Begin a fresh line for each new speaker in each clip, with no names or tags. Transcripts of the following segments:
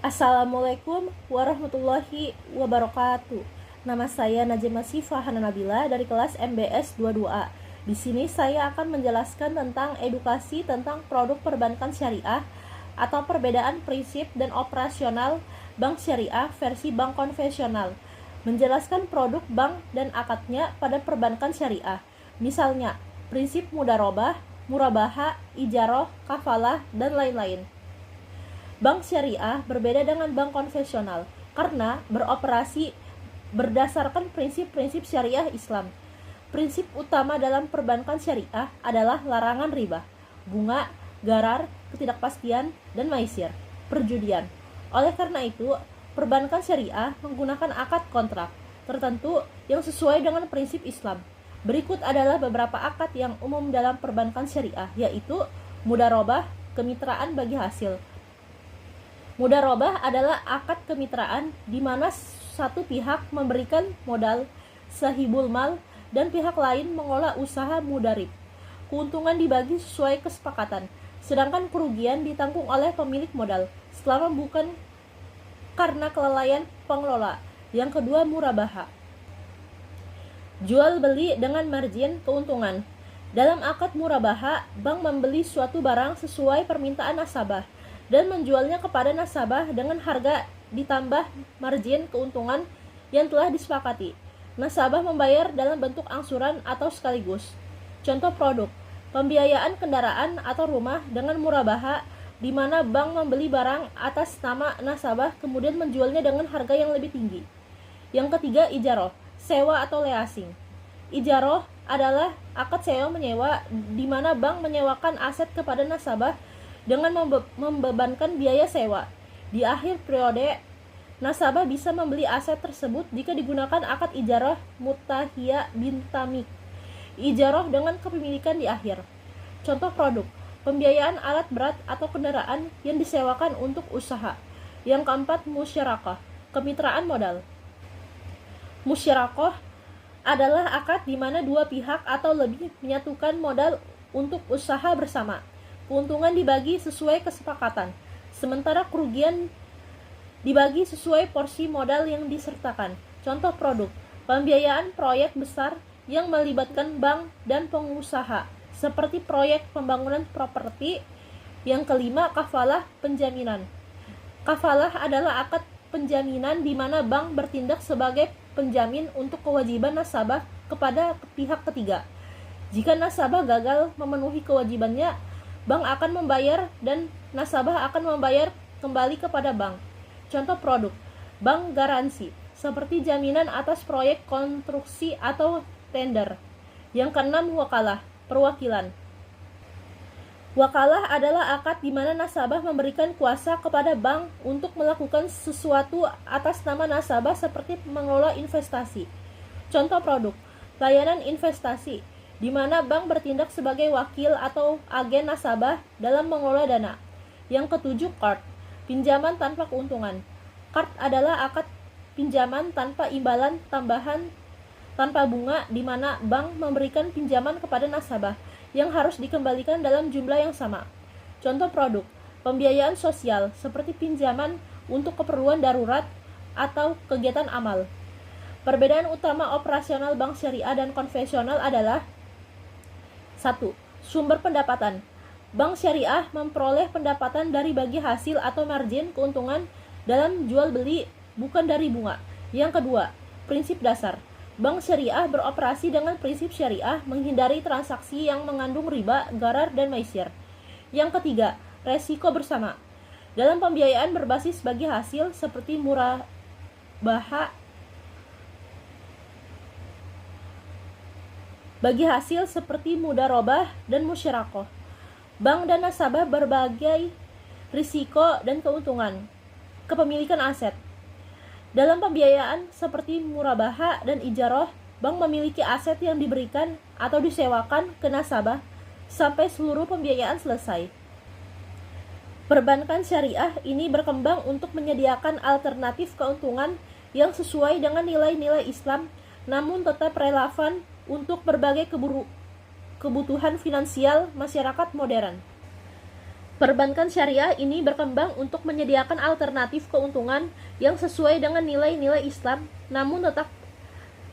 Assalamualaikum warahmatullahi wabarakatuh. Nama saya Najma Sifah Hana Nabila dari kelas MBS 22A. Di sini saya akan menjelaskan tentang edukasi tentang produk perbankan syariah atau perbedaan prinsip dan operasional bank syariah versi bank konvensional. Menjelaskan produk bank dan akadnya pada perbankan syariah. Misalnya, prinsip mudharabah, murabaha, ijaroh, kafalah, dan lain-lain. Bank syariah berbeda dengan bank konvensional karena beroperasi berdasarkan prinsip-prinsip syariah Islam. Prinsip utama dalam perbankan syariah adalah larangan riba, bunga, garar, ketidakpastian, dan maisir, perjudian. Oleh karena itu, perbankan syariah menggunakan akad kontrak tertentu yang sesuai dengan prinsip Islam. Berikut adalah beberapa akad yang umum dalam perbankan syariah, yaitu mudharabah, kemitraan bagi hasil. Mudharabah adalah akad kemitraan di mana satu pihak memberikan modal sahibul mal dan pihak lain mengolah usaha mudarib. Keuntungan dibagi sesuai kesepakatan, sedangkan kerugian ditanggung oleh pemilik modal selama bukan karena kelalaian pengelola. Yang kedua, murabaha. Jual beli dengan margin keuntungan. Dalam akad murabaha, bank membeli suatu barang sesuai permintaan nasabah dan menjualnya kepada nasabah dengan harga ditambah margin keuntungan yang telah disepakati. Nasabah membayar dalam bentuk angsuran atau sekaligus. Contoh produk, pembiayaan kendaraan atau rumah dengan murabaha, di mana bank membeli barang atas nama nasabah kemudian menjualnya dengan harga yang lebih tinggi. Yang ketiga, ijaroh, sewa atau leasing. Ijaroh adalah akad sewa menyewa di mana bank menyewakan aset kepada nasabah dengan membebankan biaya sewa. Di akhir periode, nasabah bisa membeli aset tersebut jika digunakan akad ijarah mutahiyah bintamik. Ijarah dengan kepemilikan di akhir. Contoh produk, pembiayaan alat berat atau kendaraan yang disewakan untuk usaha. Yang keempat, musyarakah, kemitraan modal. Musyarakah adalah akad di mana dua pihak atau lebih menyatukan modal untuk usaha bersama. Keuntungan dibagi sesuai kesepakatan, sementara kerugian dibagi sesuai porsi modal yang disertakan. Contoh produk, pembiayaan proyek besar yang melibatkan bank dan pengusaha, seperti proyek pembangunan properti. Yang kelima, kafalah, penjaminan. Kafalah adalah akad penjaminan di mana bank bertindak sebagai penjamin untuk kewajiban nasabah kepada pihak ketiga. Jika nasabah gagal memenuhi kewajibannya, bank akan membayar dan nasabah akan membayar kembali kepada bank. Contoh produk, bank garansi, seperti jaminan atas proyek konstruksi atau tender. Yang keenam, wakalah, perwakilan. Wakalah adalah akad di mana nasabah memberikan kuasa kepada bank untuk melakukan sesuatu atas nama nasabah seperti mengelola investasi. Contoh produk, layanan investasi, di mana bank bertindak sebagai wakil atau agen nasabah dalam mengelola dana. Yang ketujuh, qard, pinjaman tanpa keuntungan. Qard adalah akad pinjaman tanpa imbalan tambahan tanpa bunga di mana bank memberikan pinjaman kepada nasabah yang harus dikembalikan dalam jumlah yang sama. Contoh produk, pembiayaan sosial seperti pinjaman untuk keperluan darurat atau kegiatan amal. Perbedaan utama operasional bank syariah dan konvensional adalah 1. Sumber pendapatan. Bank syariah memperoleh pendapatan dari bagi hasil atau margin keuntungan dalam jual beli, bukan dari bunga. Yang kedua, prinsip dasar. Bank syariah beroperasi dengan prinsip syariah, menghindari transaksi yang mengandung riba, garar, dan maisir. Yang ketiga, resiko bersama. Dalam pembiayaan berbasis bagi hasil seperti murabaha, bagi hasil seperti mudharabah dan musyarakah, bank dan nasabah berbagai risiko dan keuntungan kepemilikan aset. Dalam pembiayaan seperti murabaha dan ijarah, bank memiliki aset yang diberikan atau disewakan ke nasabah sampai seluruh pembiayaan selesai. Perbankan syariah ini berkembang untuk menyediakan alternatif keuntungan yang sesuai dengan nilai-nilai Islam, namun tetap relevan untuk berbagai kebutuhan finansial masyarakat modern. Perbankan syariah ini berkembang untuk menyediakan alternatif keuntungan yang sesuai dengan nilai-nilai Islam, namun tetap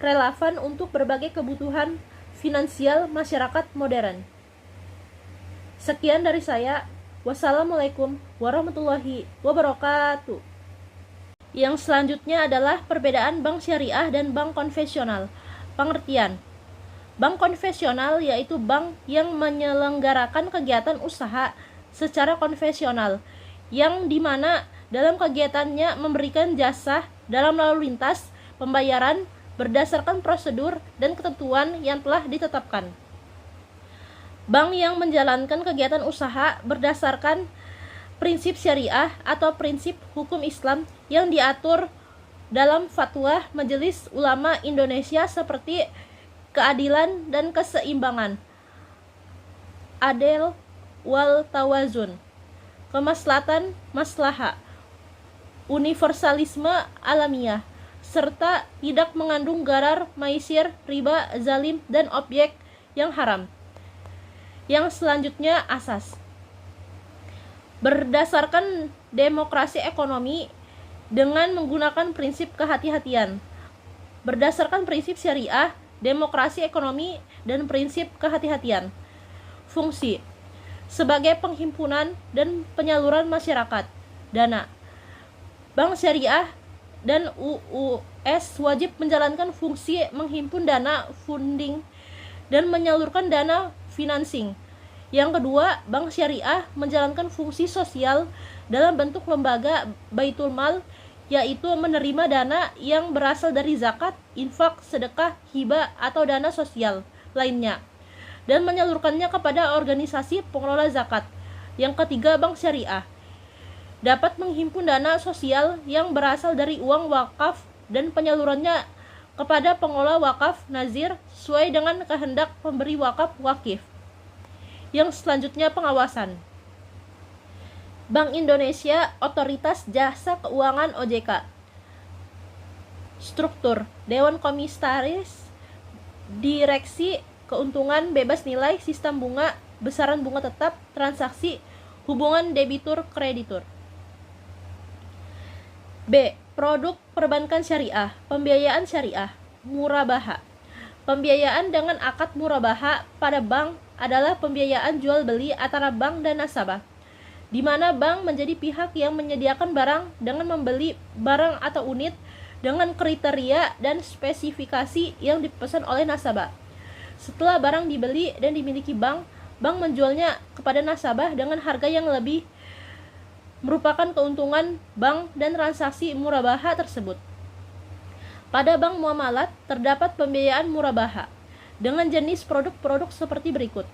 relevan untuk berbagai kebutuhan finansial masyarakat modern. Sekian dari saya. Wassalamualaikum warahmatullahi wabarakatuh. Yang selanjutnya adalah perbedaan bank syariah dan bank konvensional. Pengertian. Bank konvensional yaitu bank yang menyelenggarakan kegiatan usaha secara konvensional, yang dimana dalam kegiatannya memberikan jasa dalam lalu lintas pembayaran berdasarkan prosedur dan ketentuan yang telah ditetapkan. Bank yang menjalankan kegiatan usaha berdasarkan prinsip syariah atau prinsip hukum Islam yang diatur dalam fatwa Majelis Ulama Indonesia seperti keadilan dan keseimbangan, adil wal tawazun, kemaslahatan maslahah, universalisme alamiah, serta tidak mengandung garar, maisir, riba, zalim, dan objek yang haram. Yang selanjutnya asas. Berdasarkan demokrasi ekonomi dengan menggunakan prinsip kehati-hatian. Berdasarkan prinsip syariah, demokrasi ekonomi, dan prinsip kehati-hatian. Fungsi sebagai penghimpunan dan penyaluran masyarakat dana. Bank syariah dan UUS wajib menjalankan fungsi menghimpun dana funding dan menyalurkan dana financing. Yang kedua, bank syariah menjalankan fungsi sosial dalam bentuk lembaga baitul mal, yaitu menerima dana yang berasal dari zakat, infak, sedekah, hibah, atau dana sosial lainnya, dan menyalurkannya kepada organisasi pengelola zakat. Yang ketiga, bank syariah dapat menghimpun dana sosial yang berasal dari uang wakaf dan penyalurannya kepada pengelola wakaf nazir sesuai dengan kehendak pemberi wakaf wakif. Yang selanjutnya, pengawasan. Bank Indonesia, Otoritas Jasa Keuangan OJK. Struktur Dewan Komisaris, Direksi, Keuntungan, bebas nilai, sistem bunga, besaran bunga tetap, transaksi, hubungan debitur kreditur. B. Produk perbankan syariah, pembiayaan syariah, murabaha. Pembiayaan dengan akad murabaha pada bank adalah pembiayaan jual beli antara bank dan nasabah, di mana bank menjadi pihak yang menyediakan barang dengan membeli barang atau unit dengan kriteria dan spesifikasi yang dipesan oleh nasabah. Setelah barang dibeli dan dimiliki bank menjualnya kepada nasabah dengan harga yang lebih, merupakan keuntungan bank dan transaksi murabaha tersebut. Pada bank muamalat terdapat pembiayaan murabaha dengan jenis produk-produk seperti berikut: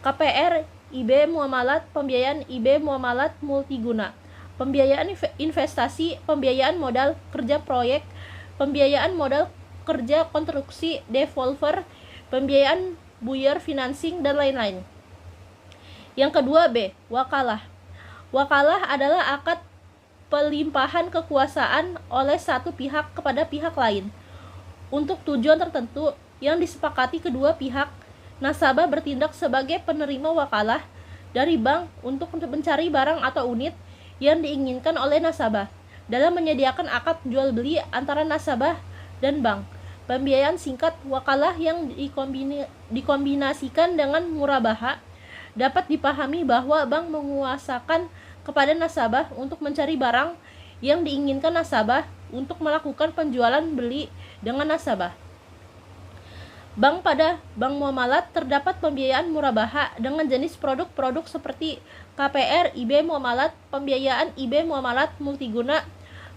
KPR, IB muamalat, pembiayaan IB muamalat multiguna, pembiayaan investasi, pembiayaan modal kerja proyek, pembiayaan modal kerja konstruksi developer, pembiayaan buyer financing, dan lain-lain. Yang kedua, B. Wakalah. Wakalah adalah akad pelimpahan kekuasaan oleh satu pihak kepada pihak lain untuk tujuan tertentu yang disepakati kedua pihak. Nasabah bertindak sebagai penerima wakalah dari bank untuk mencari barang atau unit yang diinginkan oleh nasabah dalam menyediakan akad jual beli antara nasabah dan bank. Pembiayaan singkat wakalah yang dikombinasikan dengan murabaha dapat dipahami bahwa bank menguasakan kepada nasabah untuk mencari barang yang diinginkan nasabah untuk melakukan penjualan beli dengan nasabah. Pada bank muamalat terdapat pembiayaan murabaha dengan jenis produk-produk seperti KPR, IB muamalat, pembiayaan IB muamalat multiguna,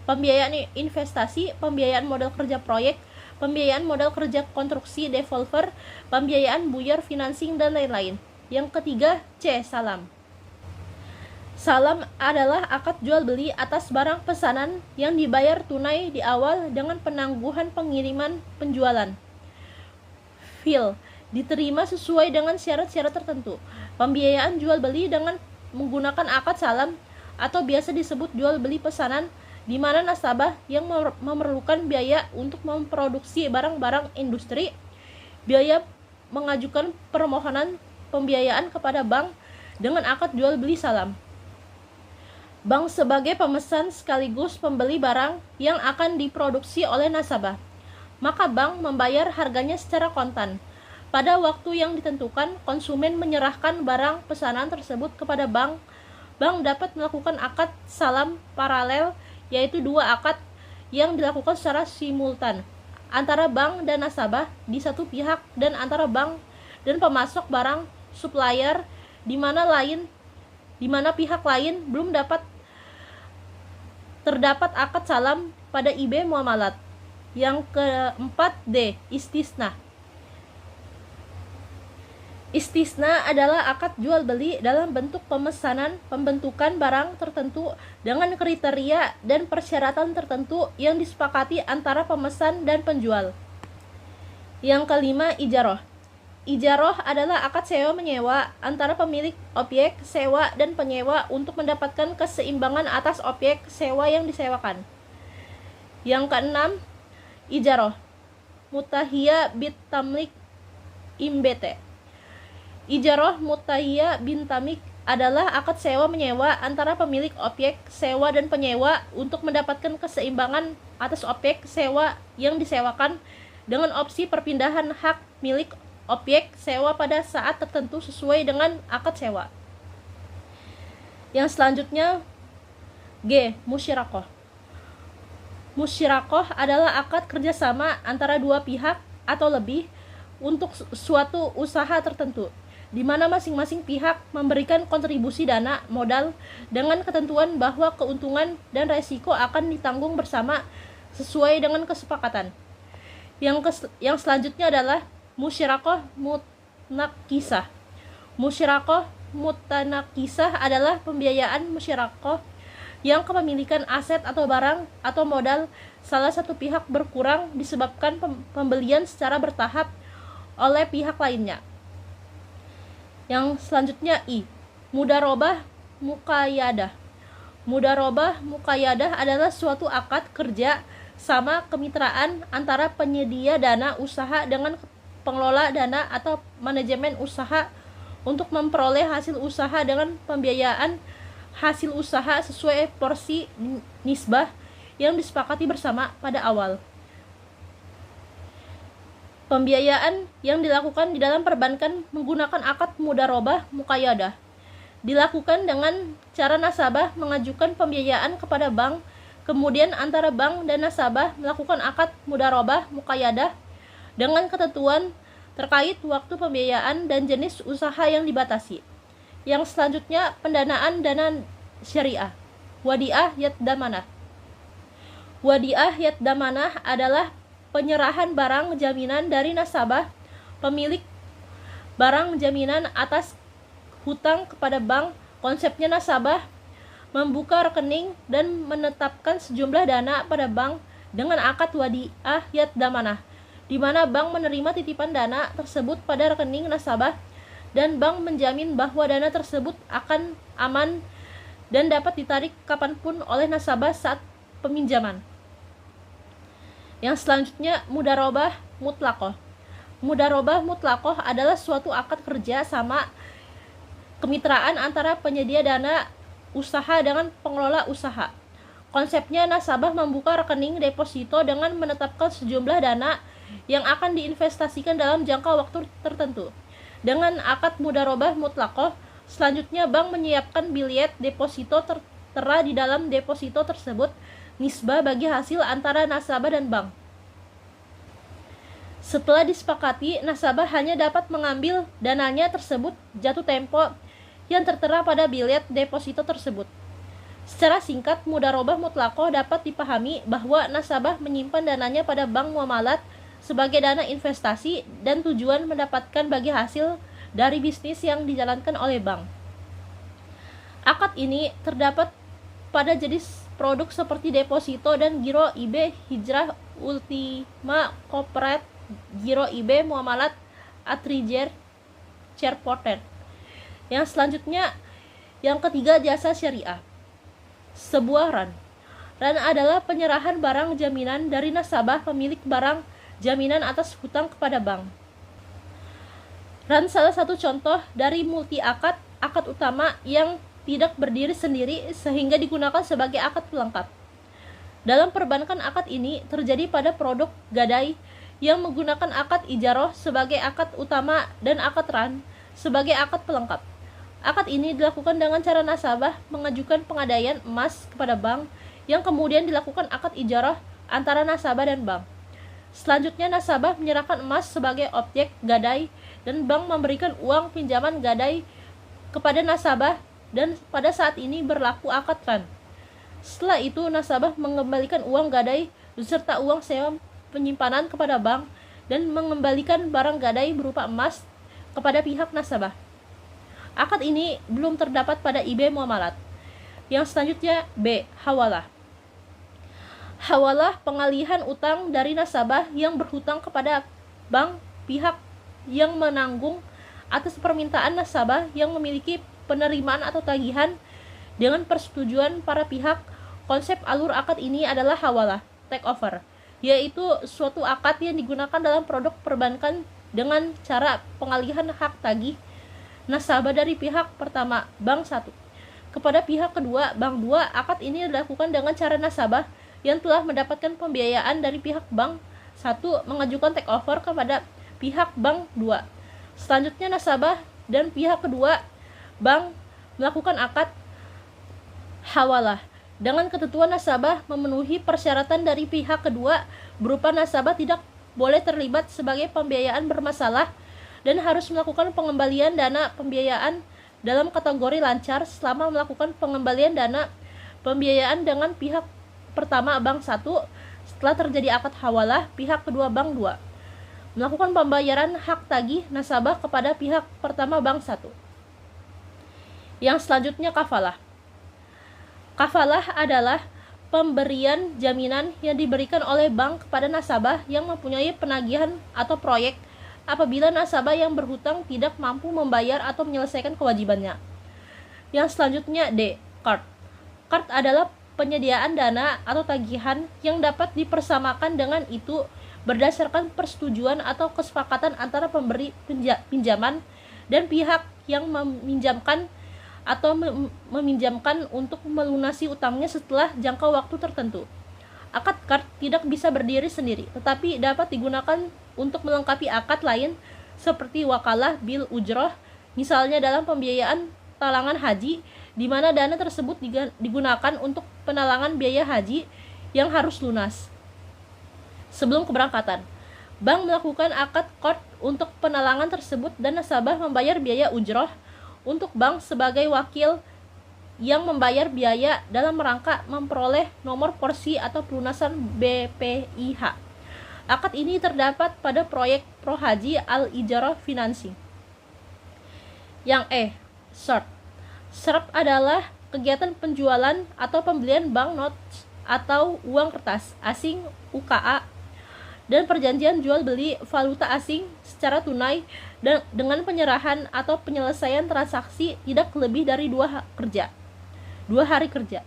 pembiayaan investasi, pembiayaan modal kerja proyek, pembiayaan modal kerja konstruksi developer, pembiayaan buyer financing, dan lain-lain. Yang ketiga, C. Salam. Salam adalah akad jual beli atas barang pesanan yang dibayar tunai di awal dengan penangguhan pengiriman penjualan. Fil diterima sesuai dengan syarat-syarat tertentu. Pembiayaan jual beli dengan menggunakan akad salam atau biasa disebut jual beli pesanan, di mana nasabah yang memerlukan biaya untuk memproduksi barang-barang industri, biaya mengajukan permohonan pembiayaan kepada bank dengan akad jual beli salam. Bank sebagai pemesan sekaligus pembeli barang yang akan diproduksi oleh nasabah. Maka bank membayar harganya secara kontan. Pada waktu yang ditentukan, konsumen menyerahkan barang pesanan tersebut kepada bank. Bank dapat melakukan akad salam paralel, yaitu dua akad yang dilakukan secara simultan antara bank dan nasabah di satu pihak dan antara bank dan pemasok barang supplier di mana pihak lain belum terdapat akad salam pada IB muamalat. Yang keempat D. Istisna. Istisna adalah akad jual beli dalam bentuk pemesanan pembentukan barang tertentu dengan kriteria dan persyaratan tertentu yang disepakati antara pemesan dan penjual. Yang kelima, ijaroh. Ijaroh adalah akad sewa menyewa antara pemilik objek sewa dan penyewa untuk mendapatkan keseimbangan atas objek sewa yang disewakan. Yang keenam, ijaroh mutahiyah bit tamlik imbete. Ijaroh mutahiyah bin tamlik adalah akad sewa menyewa antara pemilik objek sewa dan penyewa untuk mendapatkan keseimbangan atas objek sewa yang disewakan dengan opsi perpindahan hak milik objek sewa pada saat tertentu sesuai dengan akad sewa. Yang selanjutnya G. Musyirakoh. Musyirakoh adalah akad kerjasama antara dua pihak atau lebih untuk suatu usaha tertentu, di mana masing-masing pihak memberikan kontribusi dana modal dengan ketentuan bahwa keuntungan dan resiko akan ditanggung bersama sesuai dengan kesepakatan. Yang selanjutnya adalah musyirakoh mutanakisah. Musyirakoh mutanakisah adalah pembiayaan musyirakoh yang kepemilikan aset atau barang atau modal salah satu pihak berkurang disebabkan pembelian secara bertahap oleh pihak lainnya. Yang selanjutnya I. Mudarobah muqayyadah. Mudarobah muqayyadah adalah suatu akad kerja sama kemitraan antara penyedia dana usaha dengan pengelola dana atau manajemen usaha untuk memperoleh hasil usaha dengan pembiayaan hasil usaha sesuai porsi nisbah yang disepakati bersama pada awal. Pembiayaan yang dilakukan di dalam perbankan menggunakan akad mudarobah muqayyadah dilakukan dengan cara nasabah mengajukan pembiayaan kepada bank, kemudian antara bank dan nasabah melakukan akad mudarobah muqayyadah dengan ketentuan terkait waktu pembiayaan dan jenis usaha yang dibatasi. Yang selanjutnya pendanaan dana syariah. Wadiah yad damanah. Wadiah yad damanah adalah penyerahan barang jaminan dari nasabah pemilik barang jaminan atas hutang kepada bank. Konsepnya nasabah membuka rekening dan menetapkan sejumlah dana pada bank dengan akad wadiah yad damanah, di mana bank menerima titipan dana tersebut pada rekening nasabah dan bank menjamin bahwa dana tersebut akan aman dan dapat ditarik kapanpun oleh nasabah saat peminjaman. Yang selanjutnya mudarobah mutlaqoh. Mudarobah mutlaqoh adalah suatu akad kerja sama kemitraan antara penyedia dana usaha dengan pengelola usaha. Konsepnya nasabah membuka rekening deposito dengan menetapkan sejumlah dana yang akan diinvestasikan dalam jangka waktu tertentu. Dengan akad mudarobah mutlaqoh, selanjutnya bank menyiapkan bilet deposito tertera di dalam deposito tersebut nisbah bagi hasil antara nasabah dan bank. Setelah disepakati, nasabah hanya dapat mengambil dananya tersebut jatuh tempo yang tertera pada bilet deposito tersebut. Secara singkat, mudarobah mutlaqoh dapat dipahami bahwa nasabah menyimpan dananya pada bank muamalat sebagai dana investasi dan tujuan mendapatkan bagi hasil dari bisnis yang dijalankan oleh bank. Akad ini terdapat pada jenis produk seperti deposito dan giro IB hijrah ultima corporate, giro IB muamalat atriger cerporter. Yang selanjutnya, yang ketiga, jasa syariah. Sebuah ran. Ran adalah penyerahan barang jaminan dari nasabah pemilik barang jaminan atas hutang kepada bank. Ran salah satu contoh dari multi akad utama yang tidak berdiri sendiri sehingga digunakan sebagai akad pelengkap. Dalam perbankan, akad ini terjadi pada produk gadai yang menggunakan akad ijaroh sebagai akad utama dan akad ran sebagai akad pelengkap. Akad ini dilakukan dengan cara nasabah mengajukan pengadaian emas kepada bank yang kemudian dilakukan akad ijarah antara nasabah dan bank. Selanjutnya nasabah menyerahkan emas sebagai objek gadai dan bank memberikan uang pinjaman gadai kepada nasabah dan pada saat ini berlaku akad ran. Setelah itu nasabah mengembalikan uang gadai beserta uang sewa penyimpanan kepada bank dan mengembalikan barang gadai berupa emas kepada pihak nasabah. Akad ini belum terdapat pada IB Muamalat. Yang selanjutnya B. Hawalah. Hawalah pengalihan utang dari nasabah yang berhutang kepada bank pihak yang menanggung atas permintaan nasabah yang memiliki penerimaan atau tagihan dengan persetujuan para pihak. Konsep alur akad ini adalah hawalah, take over, yaitu suatu akad yang digunakan dalam produk perbankan dengan cara pengalihan hak tagih nasabah dari pihak pertama, bank 1, kepada pihak kedua, bank 2. Akad ini dilakukan dengan cara nasabah yang telah mendapatkan pembiayaan dari pihak bank 1 mengajukan take over kepada pihak bank 2. Selanjutnya nasabah dan pihak kedua bank melakukan akad hawalah dengan ketentuan nasabah memenuhi persyaratan dari pihak kedua berupa nasabah tidak boleh terlibat sebagai pembiayaan bermasalah dan harus melakukan pengembalian dana pembiayaan dalam kategori lancar selama melakukan pengembalian dana pembiayaan dengan pihak pertama bank 1 setelah terjadi akad hawalah pihak kedua bank 2 melakukan pembayaran hak tagih nasabah kepada pihak pertama bank 1. Yang selanjutnya kafalah. Kafalah adalah pemberian jaminan yang diberikan oleh bank kepada nasabah yang mempunyai penagihan atau proyek apabila nasabah yang berhutang tidak mampu membayar atau menyelesaikan kewajibannya. Yang selanjutnya D. Qard. Qard adalah penyediaan dana atau tagihan yang dapat dipersamakan dengan itu berdasarkan persetujuan atau kesepakatan antara pemberi pinjaman dan pihak yang meminjamkan atau meminjamkan untuk melunasi utangnya setelah jangka waktu tertentu. Akad qard tidak bisa berdiri sendiri, tetapi dapat digunakan untuk melengkapi akad lain seperti wakalah bil ujroh, misalnya dalam pembiayaan talangan haji, di mana dana tersebut digunakan untuk penalangan biaya haji yang harus lunas sebelum keberangkatan. Bank melakukan akad qard untuk penalangan tersebut dan nasabah membayar biaya ujroh untuk bank sebagai wakil yang membayar biaya dalam rangka memperoleh nomor porsi atau pelunasan BPIH. Akad ini terdapat pada proyek Pro Haji Al-Ijarah Financing. Yang E. Short. Short adalah kegiatan penjualan atau pembelian banknotes atau uang kertas asing UKA dan perjanjian jual beli valuta asing secara tunai dan dengan penyerahan atau penyelesaian transaksi tidak lebih dari 2 hari kerja.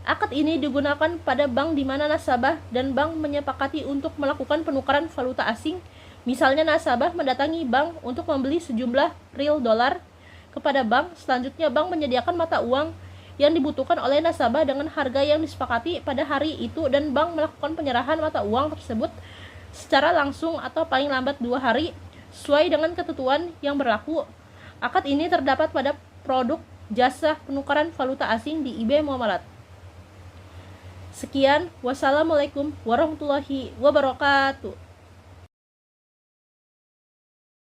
Akad ini digunakan pada bank di mana nasabah dan bank menyepakati untuk melakukan penukaran valuta asing. Misalnya nasabah mendatangi bank untuk membeli sejumlah real dolar kepada bank. Selanjutnya bank menyediakan mata uang yang dibutuhkan oleh nasabah dengan harga yang disepakati pada hari itu dan bank melakukan penyerahan mata uang tersebut secara langsung atau paling lambat 2 hari sesuai dengan ketentuan yang berlaku. Akad ini terdapat pada produk jasa penukaran valuta asing di IB Muamalat. Sekian, wassalamualaikum warahmatullahi wabarakatuh.